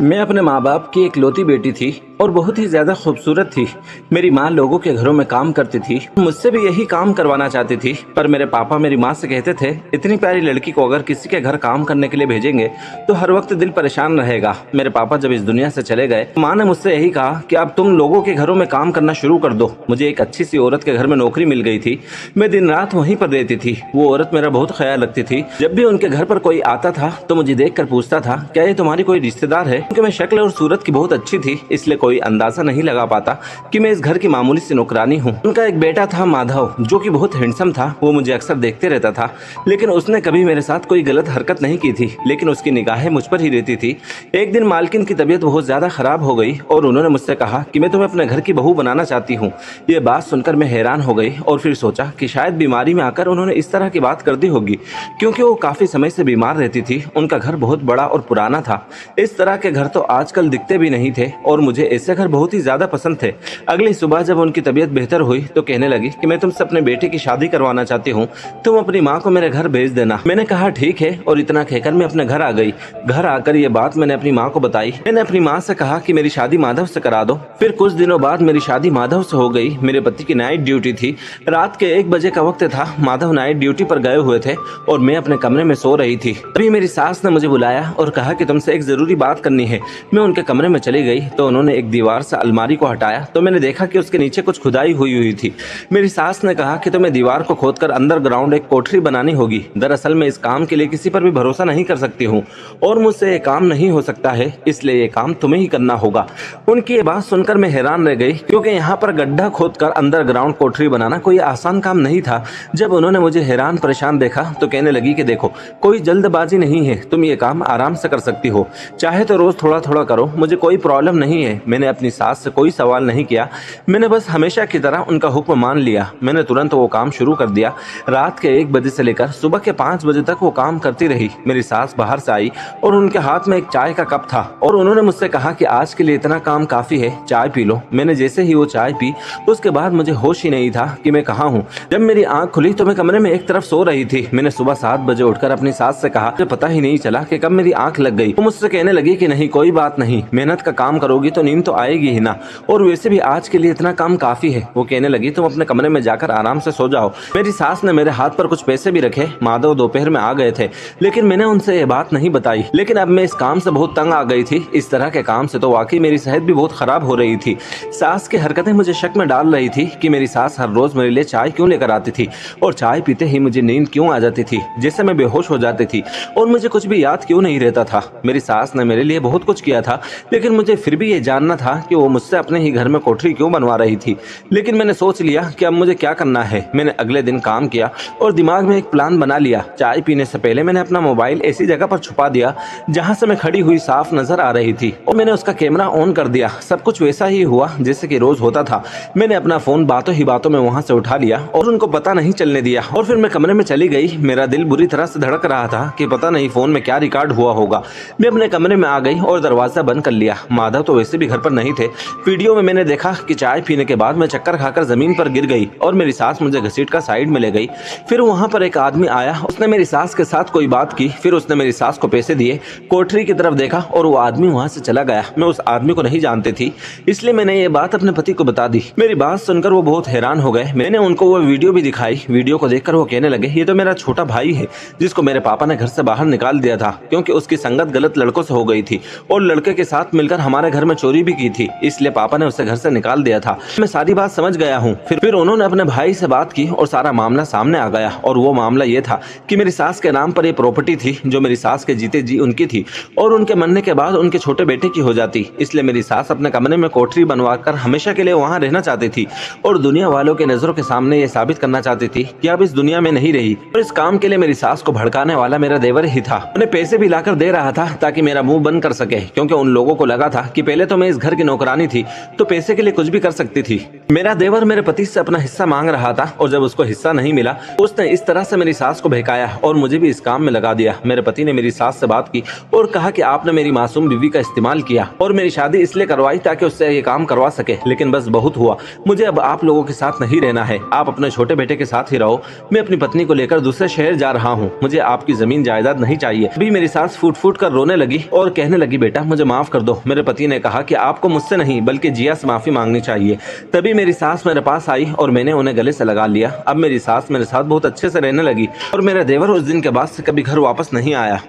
मैं अपने माँ बाप की इकलौती बेटी थी और बहुत ही ज्यादा खूबसूरत थी। मेरी माँ लोगों के घरों में काम करती थी, मुझसे भी यही काम करवाना चाहती थी। पर मेरे पापा मेरी माँ से कहते थे, इतनी प्यारी लड़की को अगर किसी के घर काम करने के लिए भेजेंगे तो हर वक्त दिल परेशान रहेगा। मेरे पापा जब इस दुनिया से चले गए, माँ ने मुझसे यही कहा कि अब तुम लोगों के घरों में काम करना शुरू कर दो। मुझे एक अच्छी सी औरत के घर में नौकरी मिल गई थी। मैं दिन रात वहीं पर रहती थी। वो औरत मेरा बहुत ख्याल रखती थी। जब भी उनके घर पर कोई आता था तो मुझे देख कर पूछता था, क्या ये तुम्हारी कोई रिश्तेदार है? क्योंकि मैं शक्ल और सूरत की बहुत अच्छी थी, इसलिए कोई अंदाजा नहीं लगा पाता कि मैं इस घर की मामूली सी नौकरानी हूँ। उनका एक बेटा था माधव, जो कि बहुत हैंडसम था। वो मुझे अक्सर देखते रहता था, लेकिन उसने कभी मेरे साथ कोई गलत हरकत नहीं की थी, लेकिन उसकी निगाहें मुझ पर ही रहती थी। एक दिन मालकिन की तबीयत बहुत ज्यादा खराब हो गई और उन्होंने मुझसे कहा कि मैं तुम्हें अपने घर की बहू बनाना चाहती हूँ। ये बात सुनकर मैं हैरान हो गई और फिर सोचा कि शायद बीमारी में आकर उन्होंने इस तरह की बात कर दी होगी, क्योंकि वो काफी समय से बीमार रहती थी। उनका घर बहुत बड़ा और पुराना था। इस तरह के घर तो आजकल दिखते भी नहीं थे और मुझे ऐसे घर बहुत ही ज्यादा पसंद थे। अगली सुबह जब उनकी तबीयत बेहतर हुई तो कहने लगी कि मैं तुमसे अपने बेटे की शादी करवाना चाहती हूँ, तुम अपनी माँ को मेरे घर भेज देना। मैंने कहा ठीक है, और इतना कहकर मैं अपने घर आ गई। घर आकर ये बात मैंने अपनी माँ को बताई। मैंने अपनी माँ से कहा कि मेरी शादी माधव से करा दो। फिर कुछ दिनों बाद मेरी शादी माधव से हो गई। मेरे पति की नाइट ड्यूटी थी। रात के 1 बजे का वक्त था। माधव नाइट ड्यूटी पर गए हुए थे और मैं अपने कमरे में सो रही थी। तभी मेरी सास ने मुझे बुलाया और कहा कि तुमसे एक जरूरी बात करनी है। मैं उनके कमरे में चली गई तो उन्होंने एक दीवार से अलमारी को हटाया तो मैंने देखा कि उसके नीचे कुछ खुदाई हुई हुई थी। मेरी सास ने कहा कि तुम्हें दीवार को खोदकर अंडरग्राउंड एक कोठरी बनानी होगी। दरअसल मैं इस काम के लिए किसी पर भी भरोसा नहीं कर सकती हूँ और मुझसे ये काम नहीं हो सकता है, इसलिए ये काम तुम्हें ही करना होगा। उनकी ये बात सुनकर मैं हैरान रह गई, क्योंकि यहाँ पर गड्ढा खोदकर अंडरग्राउंड कोठरी बनाना कोई आसान काम नहीं था। जब उन्होंने मुझे हैरान परेशान देखा तो कहने लगी कि देखो, कोई जल्दबाजी नहीं है, तुम ये काम आराम से कर सकती हो, चाहे तो रोज थोड़ा थोड़ा करो, मुझे कोई प्रॉब्लम नहीं है। मैंने अपनी सास से कोई सवाल नहीं किया, मैंने बस हमेशा की तरह उनका हुक्म मान लिया। मैंने तुरंत वो काम शुरू कर दिया। रात के 1 बजे से लेकर सुबह के 5 बजे तक वो काम करती रही। मेरी सास बाहर से आई और उनके हाथ में एक चाय का कप था और उन्होंने मुझसे कहा कि आज के लिए इतना काम काफी है, चाय पी लो। मैंने जैसे ही वो चाय पी, उसके बाद मुझे होश ही नहीं था कि मैं कहाँ हूँ। जब मेरी आंख खुली तो मैं कमरे में एक तरफ सो रही थी। मैंने सुबह 7 बजे उठकर अपनी सास से कहा, मुझे पता ही नहीं चला कि कब मेरी आंख लग गई। वो मुझसे कहने लगी कि नहीं, कोई बात नहीं, मेहनत का काम करोगी तो नींद तो आएगी ही ना, और वैसे भी आज के लिए इतना काम काफी है। वो कहने लगी, तुम अपने कमरे में जाकर आराम से सो जाओ। मेरी सास ने मेरे हाथ पर कुछ पैसे भी रखे। माधव दोपहर में आ गए थे, लेकिन मैंने उनसे ये बात नहीं बताई। लेकिन अब मैं इस काम से बहुत तंग आ गई थी। इस तरह के काम से तो वाकई मेरी सेहत भी बहुत खराब हो रही थी। सास की हरकतें मुझे शक में डाल रही थी कि मेरी सास हर रोज मेरे लिए चाय क्यों लेकर आती थी, और चाय पीते ही मुझे नींद क्यों आ जाती थी, जैसे मैं बेहोश हो जाती थी, और मुझे कुछ भी याद क्यों नहीं रहता था। मेरी सास ने मेरे लिए बहुत कुछ किया था, लेकिन मुझे फिर भी ये जानना था कि वो मुझसे अपने ही घर में कोठरी क्यों बनवा रही थी। लेकिन मैंने सोच लिया कि अब मुझे क्या करना है। मैंने अगले दिन काम किया और दिमाग में एक प्लान बना लिया। चाय पीने से पहले मैंने अपना मोबाइल ऐसी जगह पर छुपा दिया जहां से मैं खड़ी हुई साफ नजर आ रही थी, और मैंने उसका कैमरा ऑन कर दिया। सब कुछ वैसा ही हुआ जैसे कि रोज होता था। मैंने अपना फोन बातों ही बातों में वहां से उठा लिया और उनको पता नहीं चलने दिया, और फिर मैं कमरे में चली गई। मेरा दिल बुरी तरह से धड़क रहा था कि पता नहीं फोन में क्या रिकॉर्ड हुआ होगा। मैं अपने कमरे में आ गई और दरवाजा बंद कर लिया। माधव तो वैसे भी घर पर नहीं थे। वीडियो में मैंने देखा कि चाय पीने के बाद मैं चक्कर खाकर जमीन पर गिर गई और मेरी सास मुझे घसीट कर साइड में ले गई। फिर वहां पर एक आदमी आया, उसने मेरी सास के साथ कोई बात की, फिर उसने मेरी सास को पैसे दिए, कोठरी की तरफ देखा और वो आदमी वहां से चला गया। मैं उस आदमी को नहीं जानती थी, इसलिए मैंने ये बात अपने पति को बता दी। मेरी बात सुनकर वो बहुत हैरान हो गए। मैंने उनको वो वीडियो भी दिखाई। वीडियो को देखकर वो कहने लगे, ये तो मेरा छोटा भाई है, जिसको मेरे पापा ने घर से बाहर निकाल दिया था, क्योंकि उसकी संगत गलत लड़कों से हो गई थी और लड़के के साथ मिलकर हमारे घर में चोरी भी की थी, इसलिए पापा ने उसे घर से निकाल दिया था। मैं सारी बात समझ गया हूँ। फिर उन्होंने अपने भाई से बात की और सारा मामला सामने आ गया, और वो मामला ये था कि मेरी सास के नाम पर ये प्रॉपर्टी थी जो मेरी सास के जीते जी उनकी थी, और उनके मरने के बाद उनके छोटे बेटे की हो जाती। इसलिए मेरी सास अपने कमरे में कोठरी बनवाकर हमेशा के लिए वहाँ रहना चाहती थी और दुनिया वालों के नजरों के सामने ये साबित करना चाहती थी कि अब इस दुनिया में नहीं रही। और इस काम के लिए मेरी सास को भड़काने वाला मेरा देवर ही था। उन्हें पैसे भी लाकर दे रहा था ताकि मेरा मुंह बंद कर सके, क्योंकि उन लोगों को लगा था कि पहले तो मैं इस घर की नौकरानी थी तो पैसे के लिए कुछ भी कर सकती थी। मेरा देवर मेरे पति से अपना हिस्सा मांग रहा था और जब उसको हिस्सा नहीं मिला उसने इस तरह से मेरी सास को बहकाया और मुझे भी इस काम में लगा दिया। मेरे पति ने मेरी सास से बात की और कहा कि आपने मेरी मासूम बीवी का इस्तेमाल किया और मेरी शादी इसलिए करवाई ताकि उससे ये काम करवा सके, लेकिन बस बहुत हुआ। मुझे अब आप लोगों के साथ नहीं रहना है, आप अपने छोटे बेटे के साथ ही रहो। मैं अपनी पत्नी को लेकर दूसरे शहर जा रहा हूँ, मुझे आपकी जमीन जायदाद नहीं चाहिए। अभी मेरी सास फूट फूट कर रोने लगी और कहने लगी, बेटा मुझे माफ कर दो। मेरे पति ने कहा कि आपको मुझसे नहीं बल्कि जिया से माफी मांगनी चाहिए। तभी मेरी सास मेरे पास आई और मैंने उन्हें गले से लगा लिया। अब मेरी सास मेरे साथ बहुत अच्छे से रहने लगी और मेरा देवर उस दिन के बाद से कभी घर वापस नहीं आया।